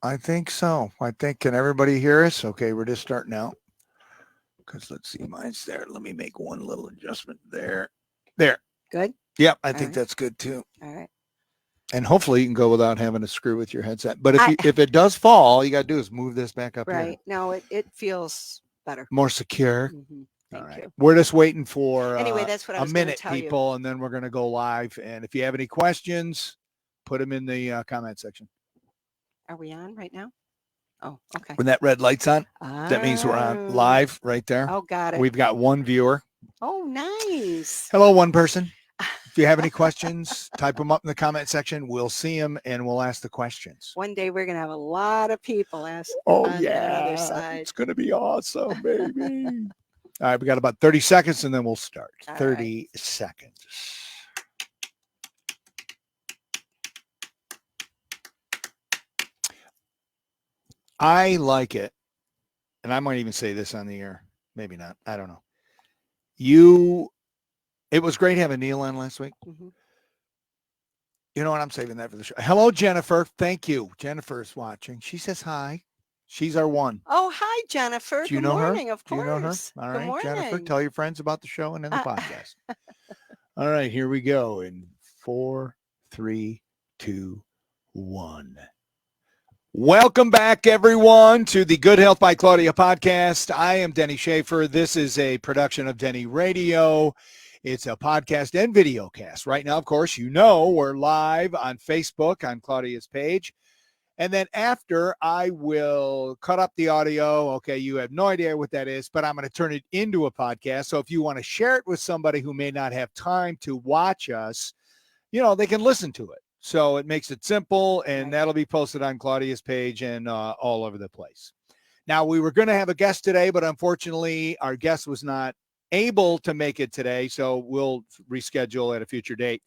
I think so. Can everybody hear us? Okay, we're just starting out. Because let's see, mine's there. Let me make one little adjustment there. There. Good? Yep, I All think right. that's good too. All right. And hopefully you can go without having to screw with your headset. But if it does fall, all you got to do is move this back up here. Right. No, it feels better. More secure. Mm-hmm. All Thank right. you. We're just waiting for Anyway, that's what I a was going to minute, tell you. people, and then we're going to go live. And if you have any questions, put them in the comment section. Are we on right now? Oh, okay. When that red light's on, that means we're on live right there. Oh, got it. We've got one viewer. Oh, nice. Hello, one person. If you have any questions, type them up in the comment section. We'll see them and we'll ask the questions. One day we're going to have a lot of people ask Oh, on yeah. the other side. It's going to be awesome, baby. All right, we got about 30 seconds and then we'll start. All 30 seconds. I like it, and I might even say this on the air. Maybe not. I don't know. It was great having Neil on last week. Mm-hmm. You know what? I'm saving that for the show. Hello, Jennifer. Thank you. Jennifer's watching. She says hi. She's our one. Oh, hi, Jennifer. Do you Good know morning, her? of Do course. you know her? All Good right, morning. Jennifer, tell your friends about the show and then the podcast. All right, here we go in 4, 3, 2, 1. Welcome back, everyone, to the Good Health by Claudia podcast. I am Denny Schaefer. This is a production of Denny Radio. It's a podcast and video cast. Right now, of course, you know we're live on Facebook on Claudia's page. And then after, I will cut up the audio. Okay, you have no idea what that is, but I'm going to turn it into a podcast. So if you want to share it with somebody who may not have time to watch us, they can listen to it. So it makes it simple, and that'll be posted on Claudia's page and all over the place. Now, we were going to have a guest today, but unfortunately, our guest was not able to make it today, so we'll reschedule at a future date.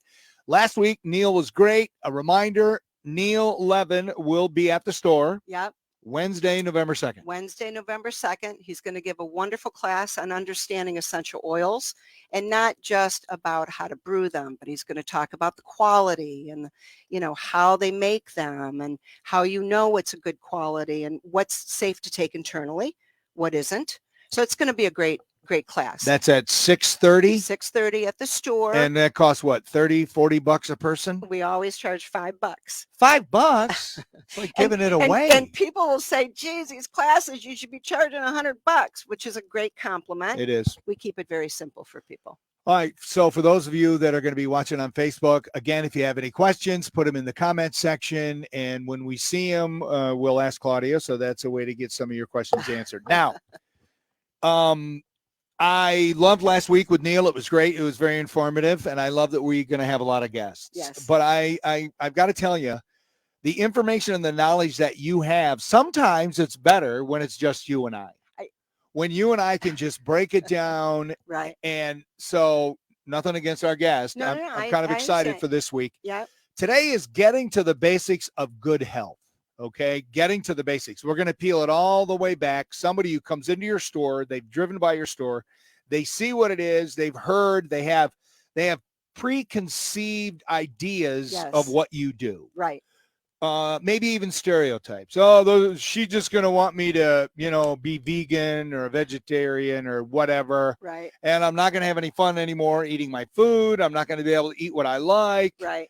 Last week, Neil was great. A reminder, Neil Levin will be at the store. Yep. Wednesday, November 2nd. Wednesday, November 2nd. He's going to give a wonderful class on understanding essential oils, and not just about how to brew them, but he's going to talk about the quality and, how they make them and how it's a good quality and what's safe to take internally, what isn't. So it's going to be a great class. That's at 6:30? 6:30 at the store. And that costs what, $30-$40 a person? We always charge $5. $5? It's like giving it away. And people will say, geez, these classes, you should be charging $100, which is a great compliment. It is. We keep it very simple for people. All right. So for those of you that are going to be watching on Facebook, again, if you have any questions, put them in the comment section. And when we see them, we'll ask Claudia. So that's a way to get some of your questions answered. Now, I loved last week with Neil. It was great. It was very informative. And I love that we're going to have a lot of guests. Yes. But I've got to tell you, the information and the knowledge that you have, sometimes it's better when it's just you and I. When you and I can just break it down. Right. And so nothing against our guest. I'm kind of excited for this week. Yeah. Today is getting to the basics of good health. Okay. Getting to the basics. We're going to peel it all the way back. Somebody who comes into your store, they've driven by your store, they see what it is, they've heard, they have preconceived ideas of what you do. Right. Maybe even stereotypes. Oh, she's just going to want me to, be vegan or a vegetarian or whatever. Right. And I'm not going to have any fun anymore eating my food. I'm not going to be able to eat what I like. Right.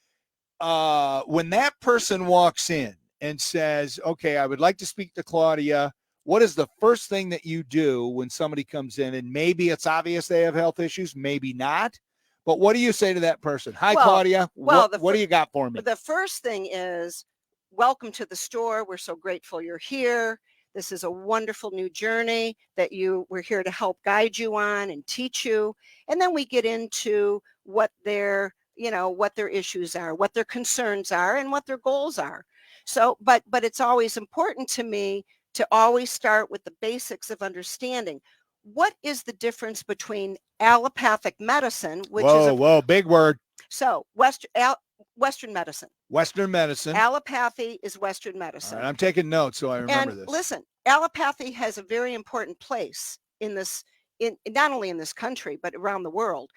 When that person walks in and says, okay, I would like to speak to Claudia, what is the first thing that you do when somebody comes in? And maybe it's obvious they have health issues, maybe not. But what do you say to that person? Hi, Claudia. What do you got for me? The first thing is, welcome to the store. We're so grateful you're here. This is a wonderful new journey that we're here to help guide you on and teach you. And then we get into what their issues are, what their concerns are, and what their goals are. So, but it's always important to me to always start with the basics of understanding. What is the difference between allopathic medicine, which is big word. So Western medicine. Western medicine. Allopathy is Western medicine. All right, I'm taking notes so I remember this. Listen, allopathy has a very important place in this, in not only in this country, but around the world.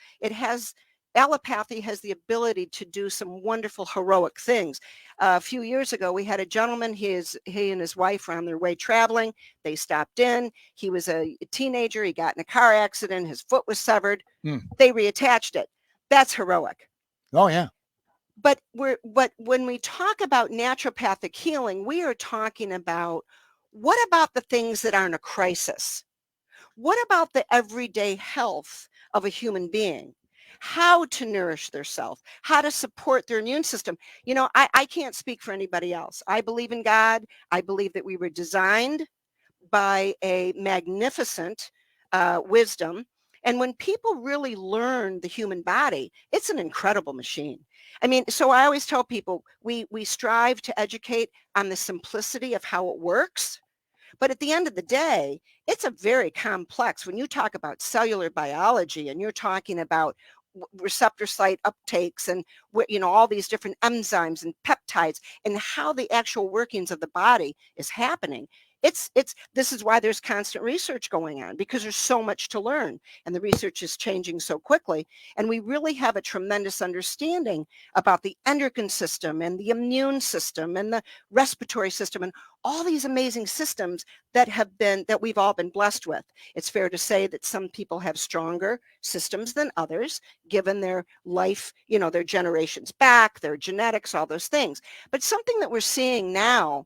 allopathy has the ability to do some wonderful heroic things. A few years ago, we had a gentleman, he and his wife were on their way traveling. They stopped in. He was a teenager. He got in a car accident. His foot was severed. They reattached it. That's heroic. Oh, yeah. But when we talk about naturopathic healing, we are talking about, what about the things that aren't a crisis? What about the everyday health of a human being? How to nourish their self, how to support their immune system. I can't speak for anybody else. I believe in God. I believe that we were designed by a magnificent wisdom. And when people really learn the human body, it's an incredible machine. I mean, so I always tell people, we strive to educate on the simplicity of how it works. But at the end of the day, it's a very complex, when you talk about cellular biology and you're talking about receptor site uptakes and all these different enzymes and peptides and how the actual workings of the body is happening. This is why there's constant research going on, because there's so much to learn and the research is changing so quickly. And we really have a tremendous understanding about the endocrine system and the immune system and the respiratory system and all these amazing systems that we've all been blessed with. It's fair to say that some people have stronger systems than others, given their life, their generations back, their genetics, all those things. But something that we're seeing now,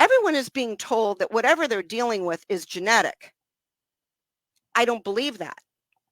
everyone is being told that whatever they're dealing with is genetic. I don't believe that.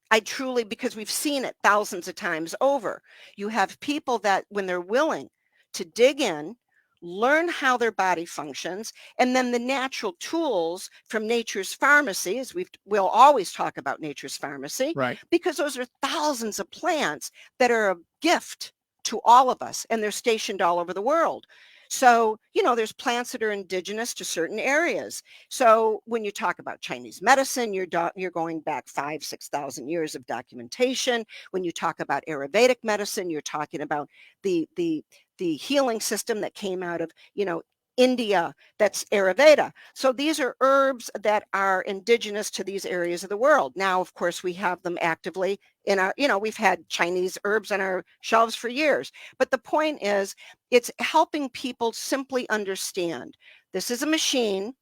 I truly, because we've seen it thousands of times over. You have people that, when they're willing to dig in, learn how their body functions, and then the natural tools from nature's pharmacy, as we'll always talk about nature's pharmacy, Right. because those are thousands of plants that are a gift to all of us, and they're stationed all over the world. So, there's plants that are indigenous to certain areas. So when you talk about Chinese medicine, you're going back 5,000-6,000 years of documentation. When you talk about Ayurvedic medicine, you're talking about the healing system that came out of, India, that's Ayurveda. So these are herbs that are indigenous to these areas of the world. Now, of course, we have them actively in our, we've had Chinese herbs on our shelves for years. But the point is, it's helping people simply understand this is a machine.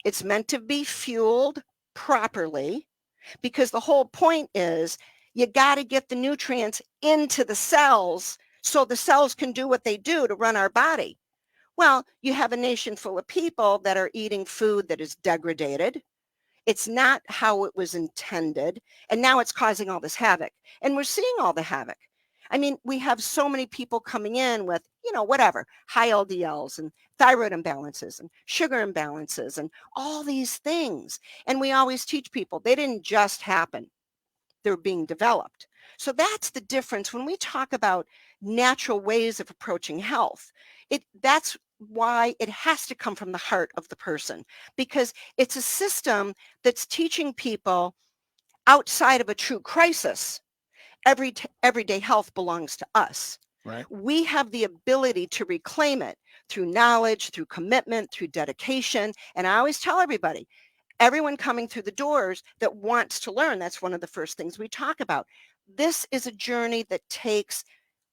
It's meant to be fueled properly, because the whole point is you got to get the nutrients into the cells so the cells can do what they do to run our body. Well, you have a nation full of people that are eating food that is degraded. It's not how it was intended. And now it's causing all this havoc. And we're seeing all the havoc. I mean, we have so many people coming in with, whatever, high LDLs and thyroid imbalances and sugar imbalances and all these things. And we always teach people they didn't just happen. They're being developed. So that's the difference when we talk about natural ways of approaching health. That's why it has to come from the heart of the person, because it's a system that's teaching people outside of a true crisis. Everyday health belongs to us. Right. We have the ability to reclaim it through knowledge, through commitment, through dedication. And I always tell everybody, everyone coming through the doors that wants to learn, that's one of the first things we talk about. This is a journey that takes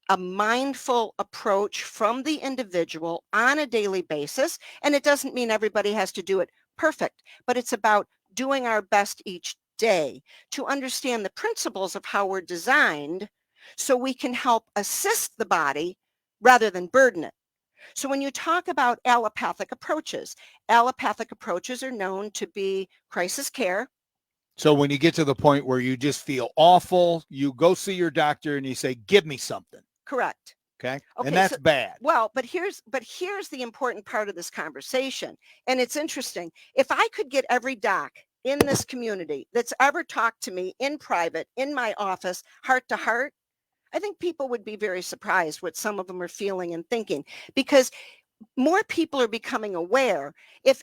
a mindful approach from the individual on a daily basis. And it doesn't mean everybody has to do it perfect, but it's about doing our best each day to understand the principles of how we're designed so we can help assist the body rather than burden it. So when you talk about allopathic approaches are known to be crisis care. So when you get to the point where you just feel awful, you go see your doctor and you say, give me something. Correct. Okay. Okay, And that's so, bad. well, but here's the important part of this conversation. And it's interesting. If I could get every doc in this community that's ever talked to me in private, in my office, heart to heart, I think people would be very surprised what some of them are feeling and thinking, because more people are becoming aware. If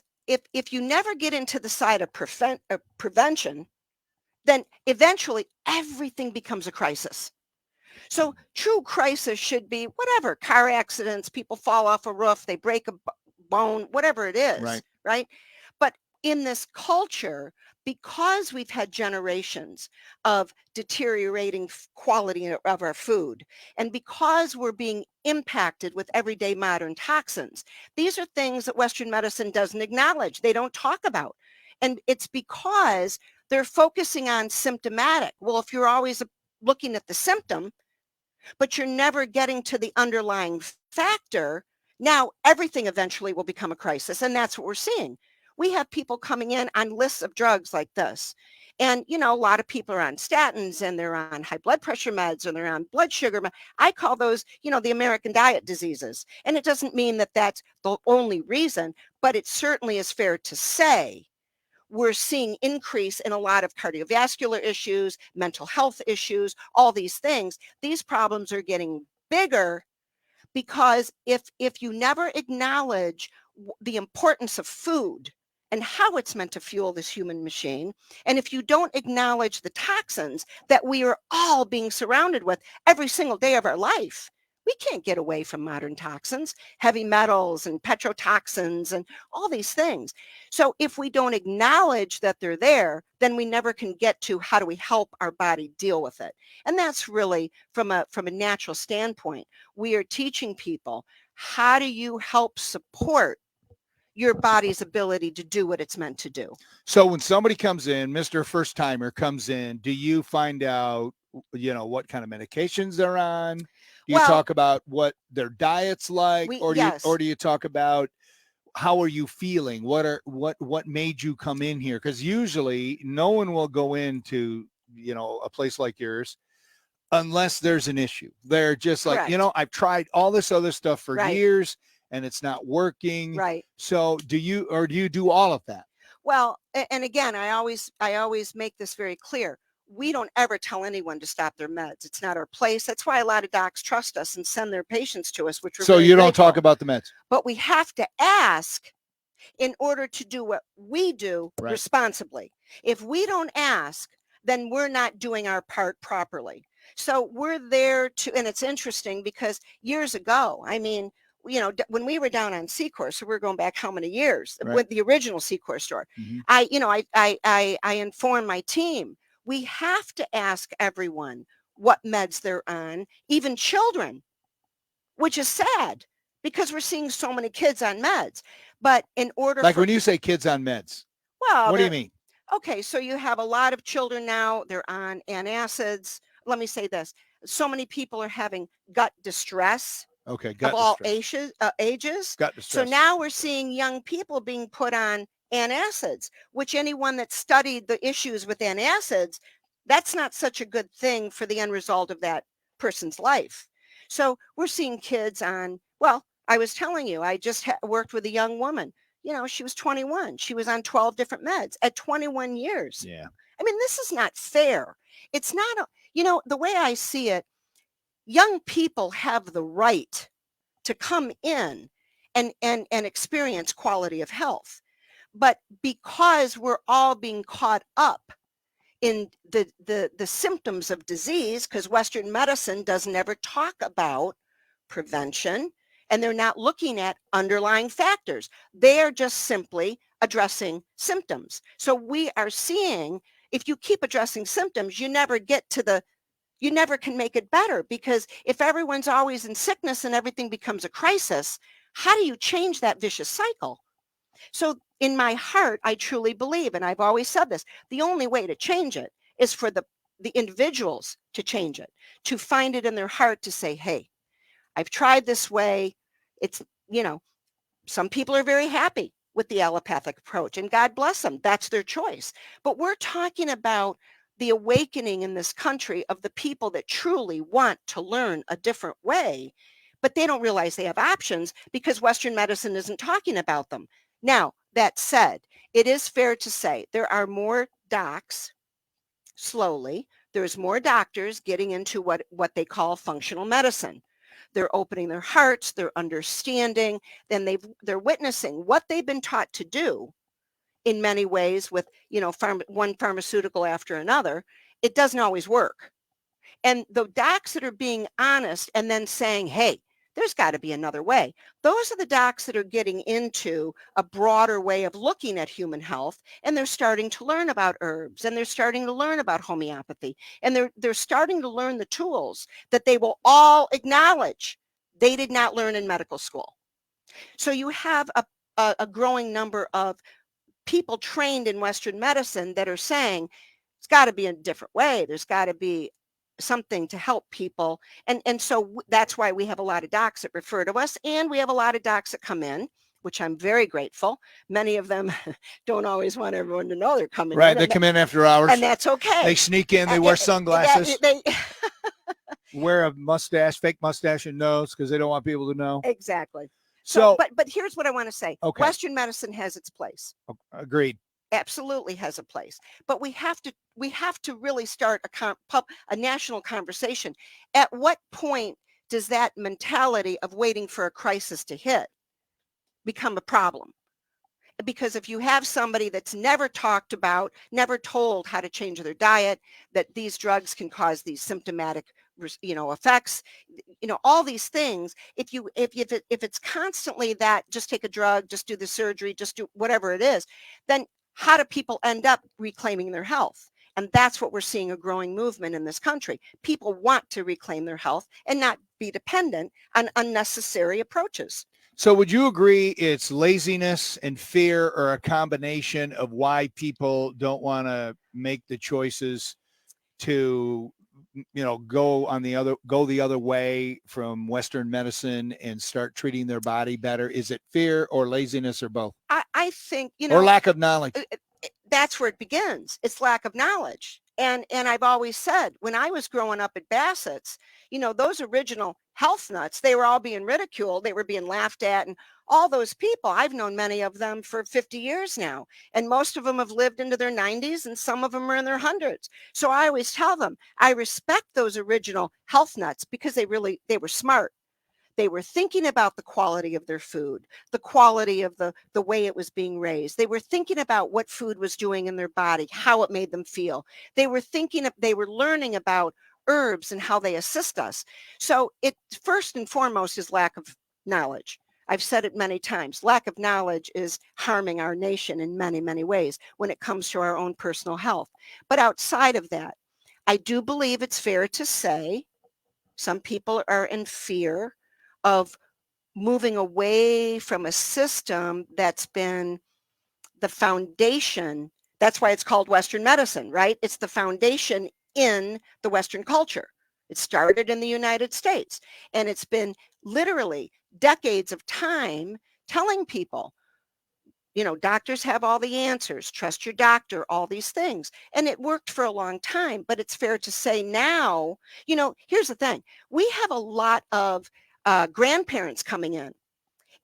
you never get into the side of prevention, then eventually everything becomes a crisis. So true crisis should be whatever, car accidents, people fall off a roof, they break a bone, whatever it is, Right. right? But in this culture, because we've had generations of deteriorating quality of our food, and because we're being impacted with everyday modern toxins, these are things that Western medicine doesn't acknowledge. They don't talk about. And it's because they're focusing on symptomatic. Well, if you're always looking at the symptom, but you're never getting to the underlying factor, now everything eventually will become a crisis. And that's what we're seeing. We have people coming in on lists of drugs like this. And, a lot of people are on statins and they're on high blood pressure meds and they're on blood sugar. I call those, the American diet diseases. And it doesn't mean that that's the only reason, but it certainly is fair to say we're seeing increase in a lot of cardiovascular issues, mental health issues, all these things. These problems are getting bigger because if you never acknowledge the importance of food and how it's meant to fuel this human machine, and if you don't acknowledge the toxins that we are all being surrounded with every single day of our life, we can't get away from modern toxins, heavy metals and petrotoxins and all these things. So if we don't acknowledge that they're there, then we never can get to how do we help our body deal with it. And that's really from a natural standpoint. We are teaching people, how do you help support your body's ability to do what it's meant to do? So when somebody comes in, Mr. First Timer comes in, do you find out, what kind of medications they're on? Do you talk about what their diet's like, or do you talk about how are you feeling? What made you come in here? Because usually no one will go into, a place like yours unless there's an issue. They're just like, I've tried all this other stuff for years and it's not working. Right. So do you do all of that? Well, and again, I always make this very clear. We don't ever tell anyone to stop their meds. It's not our place. That's why a lot of docs trust us and send their patients to us, which we're so very you don't grateful. talk about the meds. But we have to ask in order to do what we do responsibly. If we don't ask, then we're not doing our part properly. So we're there to, and it's interesting because years ago, when we were down on Secor, so we're going back how many years with the original Secor store, I informed my team, we have to ask everyone what meds they're on, even children, which is sad because we're seeing so many kids on meds. But in order when you say kids on meds, well, what do you mean? Okay, so you have a lot of children now, they're on antacids. Let me say this. So many people are having gut distress. Okay, of all ages. Gut distress. So now we're seeing young people being put on antacids, which anyone that studied the issues with antacids, that's not such a good thing for the end result of that person's life. So we're seeing kids on, well, I was telling you, I just worked with a young woman. She was 21. She was on 12 different meds at 21 years. Yeah. I mean, this is not fair. It's not, the way I see it, young people have the right to come in and experience quality of health. But because we're all being caught up in the symptoms of disease, because Western medicine doesn't ever talk about prevention, and they're not looking at underlying factors. They are just simply addressing symptoms. So we are seeing, if you keep addressing symptoms, you never can make it better, because if everyone's always in sickness and everything becomes a crisis, how do you change that vicious cycle? So in my heart, I truly believe, and I've always said this, the only way to change it is for the individuals to change it, to find it in their heart to say, hey, I've tried this way. It's, some people are very happy with the allopathic approach, and God bless them. That's their choice. But we're talking about the awakening in this country of the people that truly want to learn a different way, but they don't realize they have options because Western medicine isn't talking about them. Now, that said, it is fair to say there are more docs, slowly, there's more doctors getting into what they call functional medicine. They're opening their hearts, they're understanding, then they're witnessing what they've been taught to do in many ways with, one pharmaceutical after another. It doesn't always work. And the docs that are being honest and then saying, hey, There's got to be another way. Those are the docs that are getting into a broader way of looking at human health, and they're starting to learn about herbs, and they're starting to learn about homeopathy, and they're starting to learn the tools that they will all acknowledge they did not learn in medical school. So you have a growing number of people trained in Western medicine that are saying it's got to be a different way. There's got to be something to help people. And so that's why we have a lot of docs that refer to us, and we have a lot of docs that come in, which I'm very grateful. Many of them don't always want everyone to know they're coming Right. in. They come in after hours. And that's okay. They sneak in. They wear sunglasses. They wear a mustache, fake mustache and nose because they don't want people to know. Exactly. So but here's what I want to say. Okay. Western medicine has its place. Agreed. Absolutely has a place. But we have to really start a national conversation. At what point does that mentality of waiting for a crisis to hit become a problem? Because if you have somebody that's never talked about, never told how to change their diet, that these drugs can cause these symptomatic, effects, all these things, if it's constantly that just take a drug, just do the surgery, just do whatever it is, then how do people end up reclaiming their health? And that's what we're seeing, a growing movement in this country. People want to reclaim their health and not be dependent on unnecessary approaches. So would you agree it's laziness and fear, or a combination of why people don't want to make the choices to, go the other way from Western medicine and start treating their body better? Is it fear or laziness or both? I think, or lack of knowledge? That's where it begins. It's lack of knowledge. And I've always said, when I was growing up at Bassett's, those original health nuts, they were all being ridiculed. They were being laughed at. And all those people, I've known many of them for 50 years now. And most of them have lived into their 90s, and some of them are in their hundreds. So I always tell them, I respect those original health nuts because they were smart. They were thinking about the quality of their food, the quality of the way it was being raised. They were thinking about what food was doing in their body, how it made them feel. They were learning about herbs and how they assist us. So it first and foremost is lack of knowledge. I've said it many times. Lack of knowledge is harming our nation in many, many ways when it comes to our own personal health. But outside of that, I do believe it's fair to say some people are in fear of moving away from a system that's been the foundation. That's why it's called Western medicine, right? It's the foundation in the Western culture. It started in the United States, and it's been literally decades of time telling people, doctors have all the answers, trust your doctor, all these things. And it worked for a long time, but it's fair to say now, here's the thing. We have a lot of grandparents coming in.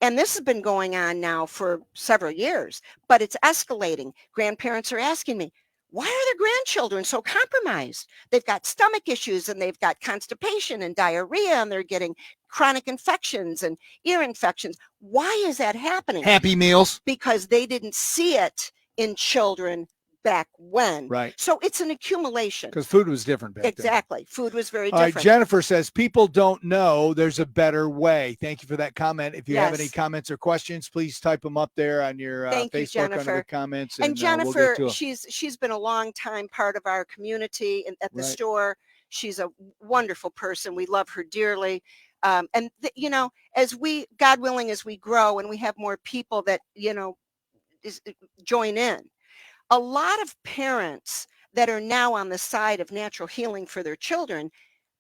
And this has been going on now for several years, but it's escalating. Grandparents are asking me, why are their grandchildren so compromised? They've got stomach issues, and they've got constipation and diarrhea, and they're getting chronic infections and ear infections. Why is that happening? Happy Meals. Because they didn't see it in children back when. Right. So it's an accumulation. Because food was different back then. Exactly. Food was very All different. right, Jennifer says, people don't know there's a better way. Thank you for that comment. If you have any comments or questions, please type them up there on your Facebook under the comments. And Jennifer, we'll she's been a long time part of our community at the store. She's a wonderful person. We love her dearly. As we, God willing, as we grow and we have more people that, join in, a lot of parents that are now on the side of natural healing for their children,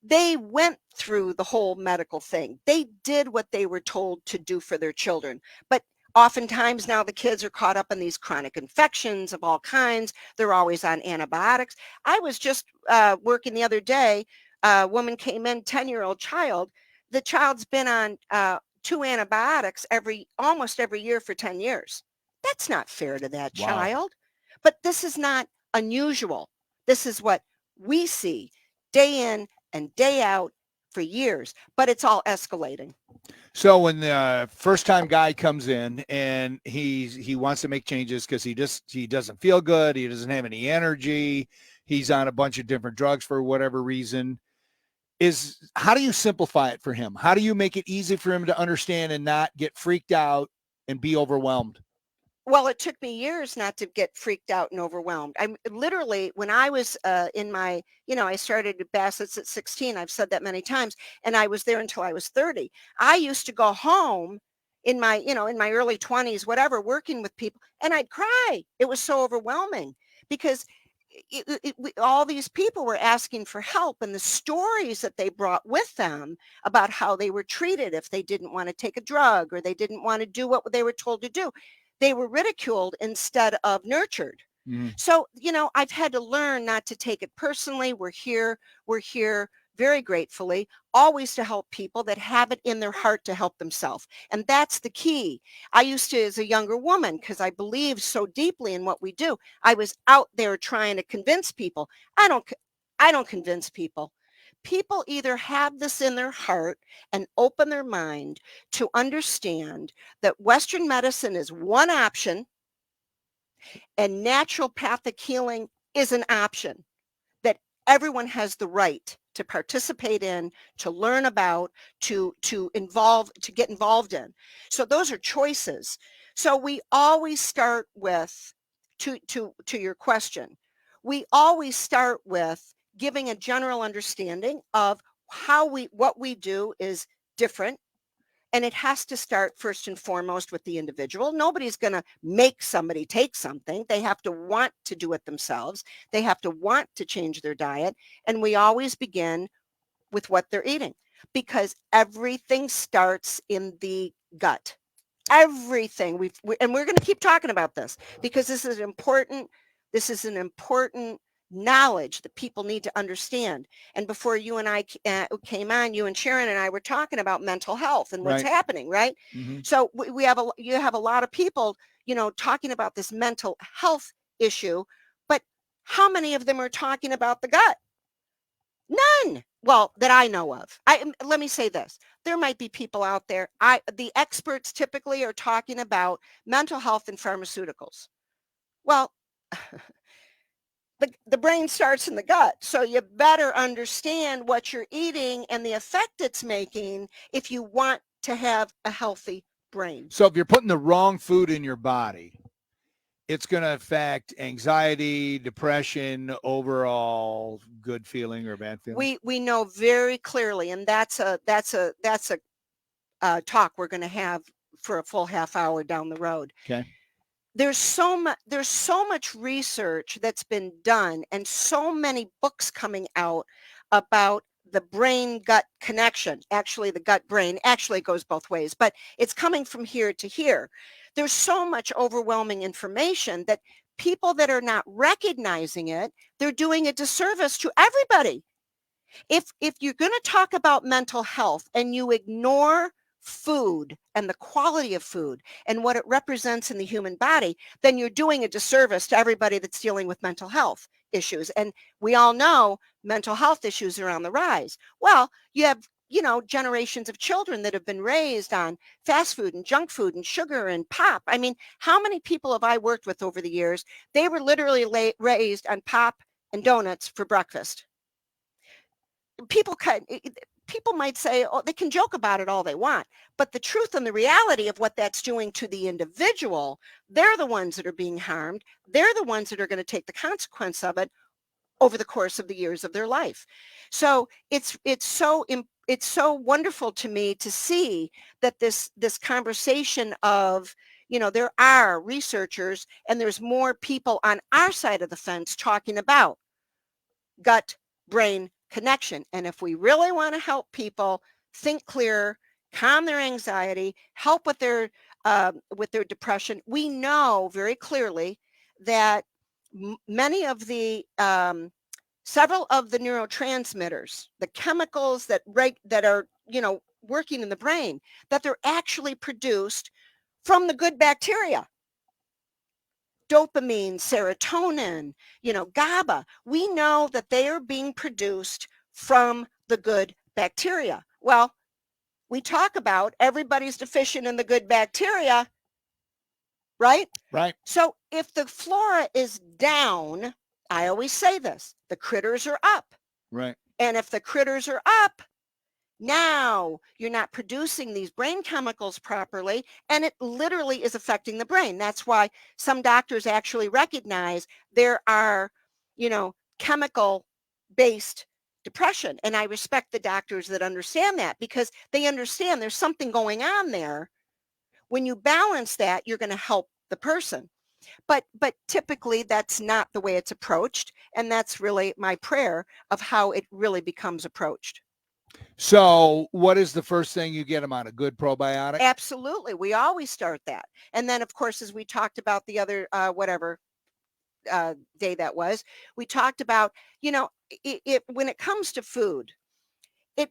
they went through the whole medical thing. They did what they were told to do for their children. But oftentimes now the kids are caught up in these chronic infections of all kinds. They're always on antibiotics. I was just working the other day. A woman came in, 10-year-old child. The child's been on 2 antibiotics almost every year for 10 years. That's not fair to that child. But this is not unusual. This is what we see day in and day out for years, but it's all escalating. So when the first-time guy comes in and he wants to make changes because he doesn't feel good, he doesn't have any energy, he's on a bunch of different drugs for whatever reason, is how do you simplify it for him? How do you make it easy for him to understand and not get freaked out and be overwhelmed? Well, it took me years not to get freaked out and overwhelmed. I'm literally, when I was in my, I started at Bassett's at 16. I've said that many times, and I was there until I was 30. I used to go home in my, in my early 20s, whatever, working with people, and I'd cry. It was so overwhelming because all these people were asking for help, and the stories that they brought with them about how they were treated if they didn't want to take a drug or they didn't want to do what they were told to do. They were ridiculed instead of nurtured. Mm. So, I've had to learn not to take it personally. We're here very gratefully, always to help people that have it in their heart to help themselves. And that's the key. I used to, as a younger woman, because I believed so deeply in what we do, I was out there trying to convince people. I don't convince people. People either have this in their heart and open their mind to understand that Western medicine is one option and naturopathic healing is an option that everyone has the right to participate in, to learn about, to get involved in. So those are choices. So we always start with, to your question, we always start with giving a general understanding of what we do is different, and it has to start first and foremost with the individual. Nobody's going to make somebody take something. They have to want to do it themselves. They have to want to change their diet. And we always begin with what they're eating, because everything starts in the gut. Everything. And we're going to keep talking about this because this is an important knowledge that people need to understand. And before you and I came on, you and Sharon and I were talking about mental health and what's Right. happening, right? Mm-hmm. So you have a lot of people, talking about this mental health issue, but how many of them are talking about the gut? None. Well, that I know of. Let me say this. There might be people out there. The experts typically are talking about mental health and pharmaceuticals. Well, the brain starts in the gut. So you better understand what you're eating and the effect it's making if you want to have a healthy brain. So if you're putting the wrong food in your body, it's going to affect anxiety, depression, overall good feeling or bad feeling. We know very clearly, and that's a talk we're going to have for a full half hour down the road. Okay. There's so much research that's been done and so many books coming out about the brain gut connection. Actually, the gut brain actually goes both ways, but it's coming from here to here. There's so much overwhelming information that people that are not recognizing it, they're doing a disservice to everybody. If you're going to talk about mental health and you ignore food and the quality of food and what it represents in the human body, then you're doing a disservice to everybody that's dealing with mental health issues. And we all know mental health issues are on the rise. Well, you have, generations of children that have been raised on fast food and junk food and sugar and pop. I mean, how many people have I worked with over the years? They were literally raised on pop and donuts for breakfast. People might say, oh, they can joke about it all they want, but the truth and the reality of what that's doing to the individual, they're the ones that are being harmed. They're the ones that are going to take the consequence of it over the course of the years of their life. So it's so wonderful to me to see that this conversation of, there are researchers and there's more people on our side of the fence talking about gut brain connection. And if we really want to help people think clearer, calm their anxiety, help with their depression, we know very clearly that many of the several of the neurotransmitters, the chemicals that are working in the brain, that they're actually produced from the good bacteria. Dopamine, serotonin, GABA. We know that they are being produced from the good bacteria. Well, we talk about everybody's deficient in the good bacteria, right? Right. So if the flora is down, I always say this, the critters are up. Right. And if the critters are up, now you're not producing these brain chemicals properly, and it literally is affecting the brain. That's why some doctors actually recognize there are, chemical-based depression. And I respect the doctors that understand that, because they understand there's something going on there. When you balance that, you're going to help the person. But typically that's not the way it's approached, and that's really my prayer of how it really becomes approached. So what is the first thing you get them on? A good probiotic? Absolutely. We always start that. And then, of course, as we talked about the other, whatever day that was, we talked about, when it comes to food,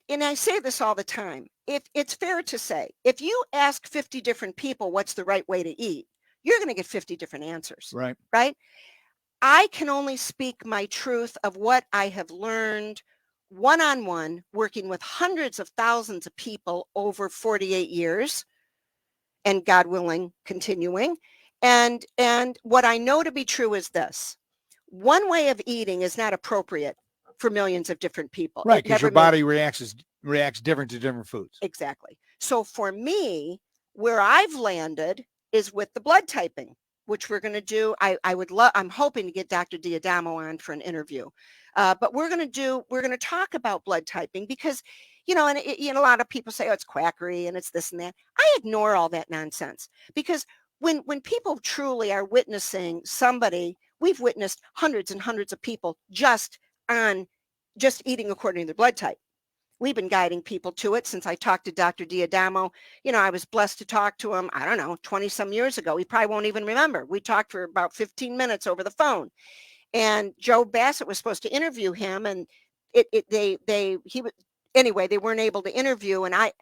and I say this all the time, if it's fair to say, if you ask 50 different people what's the right way to eat, you're going to get 50 different answers, Right. right? I can only speak my truth of what I have learned one-on-one, working with hundreds of thousands of people over 48 years, and God willing, continuing. And what I know to be true is this: one way of eating is not appropriate for millions of different people. Right, because your body reacts different to different foods. Exactly. So for me, where I've landed is with the blood typing, which we're going to do. I'm hoping to get Dr. Diadamo on for an interview. But we're going to talk about blood typing, because, and a lot of people say, oh, it's quackery and it's this and that. I ignore all that nonsense, because when people truly are witnessing somebody, we've witnessed hundreds and hundreds of people just eating according to their blood type. We've been guiding people to it since I talked to Dr. Diadamo. I was blessed to talk to him, I don't know, 20 some years ago. He probably won't even remember. We talked for about 15 minutes over the phone. And Joe Bassett was supposed to interview him, and they weren't able to interview. And I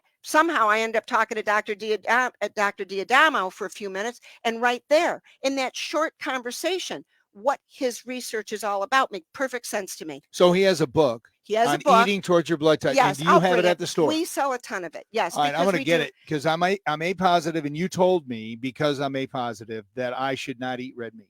ended up talking to Dr. Diadamo for a few minutes. And right there in that short conversation, what his research is all about made perfect sense to me. So he has a book. He has on a book. Eating towards your blood type. Yes, and do you have it at the store? We sell a ton of it. Yes. All right, I'm going to get it, because I'm A positive, and you told me, because I'm A positive, that I should not eat red meat.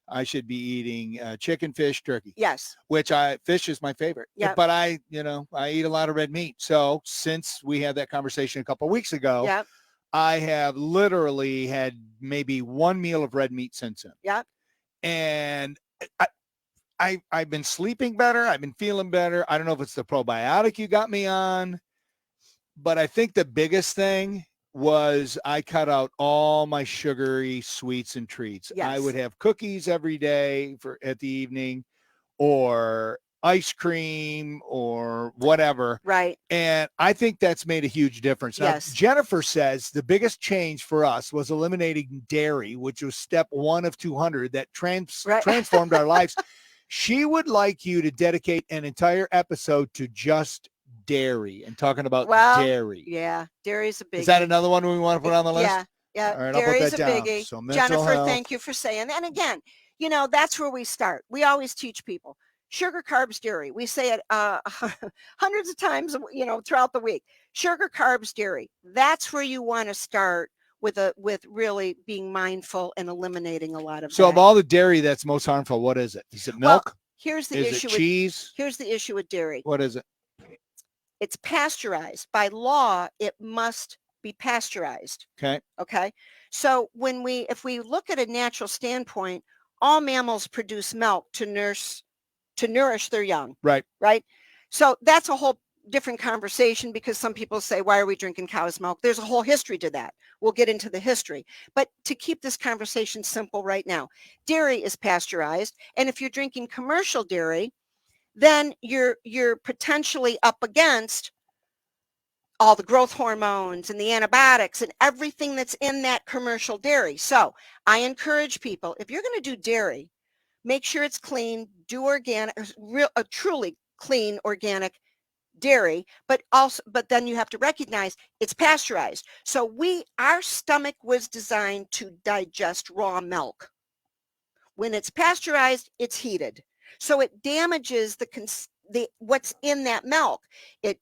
I should be eating chicken, fish, turkey. Yes. Which fish is my favorite. Yep. But I eat a lot of red meat. So since we had that conversation a couple of weeks ago, yep. I have literally had maybe one meal of red meat since then. Yep. And I've been sleeping better. I've been feeling better. I don't know if it's the probiotic you got me on, but I think the biggest thing was I cut out all my sugary sweets and treats. Yes. I would have cookies every day at the evening, or ice cream or whatever. Right. And I think that's made a huge difference. Now, Yes. Jennifer says the biggest change for us was eliminating dairy, which was step 1 of 200 that transformed our lives. She would like you to dedicate an entire episode to just dairy and talking about dairy. Yeah, dairy's a biggie. Is that another one we want to put on the list? Yeah, yeah. All right, dairy's I'll put that a down. biggie. So mental Jennifer, health. thank you for saying that. And again, that's where we start. We always teach people sugar, carbs, dairy. We say it hundreds of times, throughout the week. Sugar, carbs, dairy. That's where you want to start with really being mindful and eliminating a lot of So that. of all the dairy that's most harmful, what is it? Is it milk? Well, here's the is issue. It cheese? Here's the issue with dairy. What is it? It's pasteurized. By law, it must be pasteurized. Okay. Okay. So if we look at a natural standpoint, all mammals produce milk to nourish their young. Right. Right. So that's a whole different conversation, because some people say, why are we drinking cow's milk? There's a whole history to that. We'll get into the history. But to keep this conversation simple right now, dairy is pasteurized. And if you're drinking commercial dairy, then you're potentially up against all the growth hormones and the antibiotics and everything that's in that commercial dairy. So I encourage people, if you're going to do dairy, make sure it's clean, do organic, a truly clean organic dairy, but then you have to recognize it's pasteurized. So our stomach was designed to digest raw milk. When it's pasteurized, it's heated. So it damages what's in that milk. It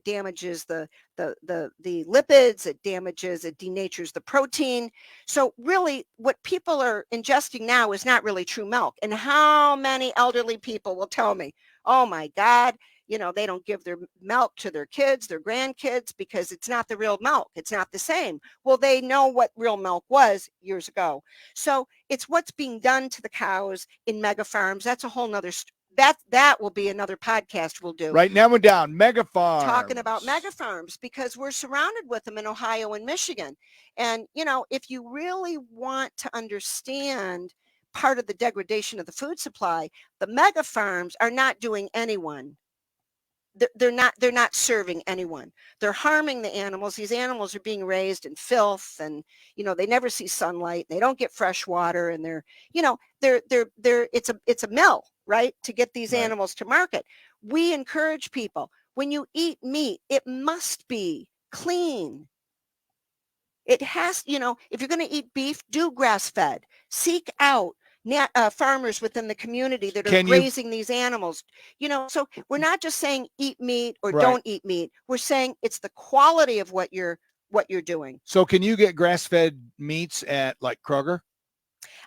damages the lipids, it denatures the protein. So really what people are ingesting now is not really true milk. And how many elderly people will tell me, oh my God, they don't give their milk to their kids, their grandkids, because it's not the real milk. It's not the same. Well, they know what real milk was years ago. So it's what's being done to the cows in mega farms. That's a whole nother, that will be another podcast we'll do. Right now we're down. Mega farms. Talking about mega farms, because we're surrounded with them in Ohio and Michigan. And, if you really want to understand part of the degradation of the food supply, the mega farms are not doing anyone. They're not serving anyone. They're harming the animals. These animals are being raised in filth, and they never see sunlight. They don't get fresh water, and they're it's a mill, right, to get these Right. animals to market. We encourage people, when you eat meat, it must be clean. It has, if you're going to eat beef, do grass-fed. Seek out farmers within the community that are grazing these animals. So we're not just saying eat meat or don't eat meat. We're saying it's the quality of what you're doing. So can you get grass-fed meats at like Kroger?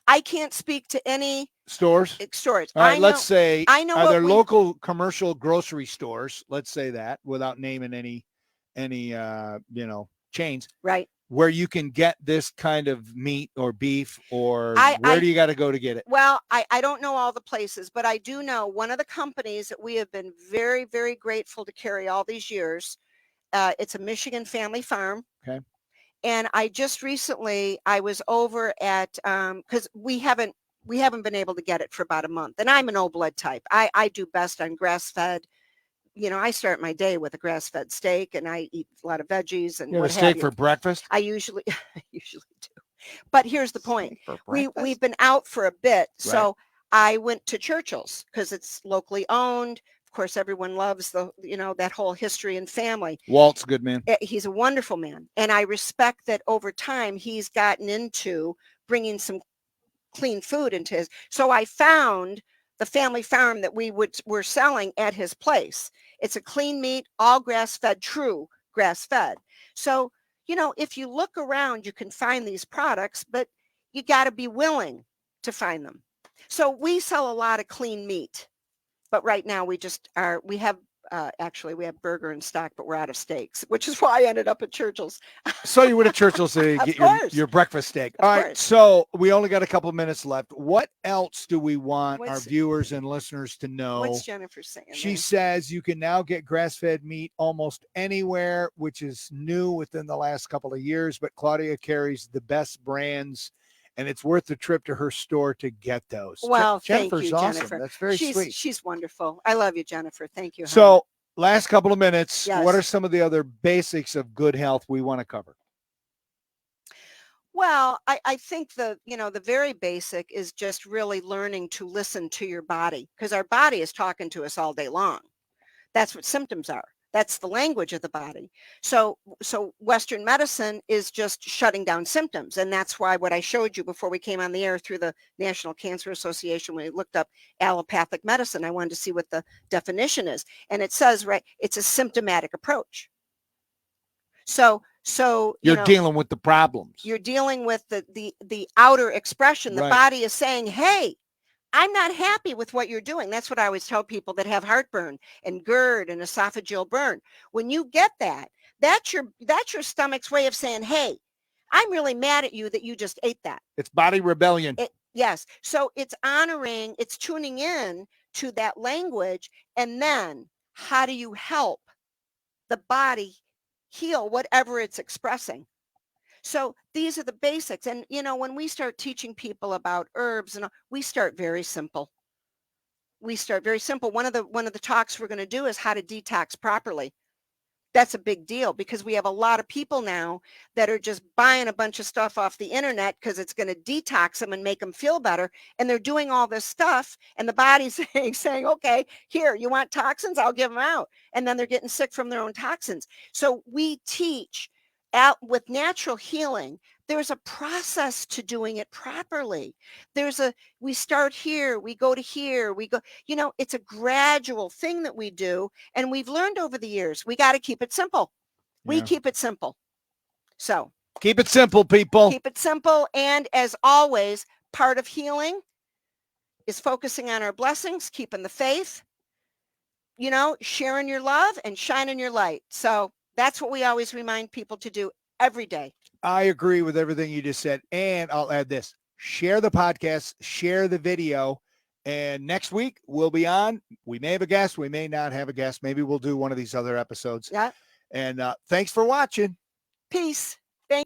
I can't speak to any stores. All right, let's say, are there local commercial grocery stores, let's say that, without naming any chains, right, where you can get this kind of meat or beef, or where do you got to go to get it? Well, I don't know all the places, but I do know one of the companies that we have been very, very grateful to carry all these years. It's a Michigan family farm. Okay. And I just recently, I was over at, because we haven't been able to get it for about a month. And I'm an old blood type. I do best on grass-fed. I start my day with a grass-fed steak, and I eat a lot of veggies and you have a steak for breakfast? I usually do. But here's the point. We've been out for a bit. Right. So I went to Churchill's because it's locally owned. Of course, everyone loves that whole history and family. Walt's a good man. He's a wonderful man. And I respect that over time he's gotten into bringing some clean food into his. So I found the family farm that were selling at his place. It's a clean meat, all grass-fed, true grass-fed. So, if you look around, you can find these products, but you got to be willing to find them. So we sell a lot of clean meat. But right now we have burger in stock, but we're out of steaks, which is why I ended up at Churchill's. So you went to Churchill's to get your breakfast steak. All right. So we only got a couple minutes left. What else do we want our viewers and listeners to know? What's Jennifer saying? She says you can now get grass-fed meat almost anywhere, which is new within the last couple of years, but Claudia carries the best brands, and it's worth the trip to her store to get those. Well, Jennifer's thank you, awesome. Jennifer. That's very sweet. She's wonderful. I love you, Jennifer. Thank you. So last couple of minutes, yes. What are some of the other basics of good health we want to cover? Well, I think the very basic is just really learning to listen to your body, because our body is talking to us all day long. That's what symptoms are. That's the language of the body. So Western medicine is just shutting down symptoms. And that's why what I showed you before we came on the air through the National Cancer Association, when we looked up allopathic medicine, I wanted to see what the definition is. And it says, right, it's a symptomatic approach. So you're dealing with the problems. You're dealing with the outer expression. The body is saying, hey, I'm not happy with what you're doing. That's what I always tell people that have heartburn and GERD and esophageal burn. When you get that's your stomach's way of saying, hey, I'm really mad at you that you just ate that. It's body rebellion. Yes. So it's tuning in to that language. And then how do you help the body heal whatever it's expressing? So these are the basics. And, when we start teaching people about herbs, we start very simple. One of the talks we're going to do is how to detox properly. That's a big deal, because we have a lot of people now that are just buying a bunch of stuff off the internet because it's going to detox them and make them feel better. And they're doing all this stuff, and the body's saying, okay, here, you want toxins? I'll give them out. And then they're getting sick from their own toxins. So we teach with natural healing. There's a process to doing it properly. We start here, we go to here, we go, it's a gradual thing that we do. And we've learned over the years, we got to keep it simple. We keep it simple. So keep it simple, people. Keep it simple. And as always, part of healing is focusing on our blessings, keeping the faith. sharing your love and shining your light. So that's what we always remind people to do every day. I agree with everything you just said. And I'll add this: share the podcast, share the video. And next week we'll be on. We may have a guest. We may not have a guest. Maybe we'll do one of these other episodes. Yeah. And thanks for watching. Peace.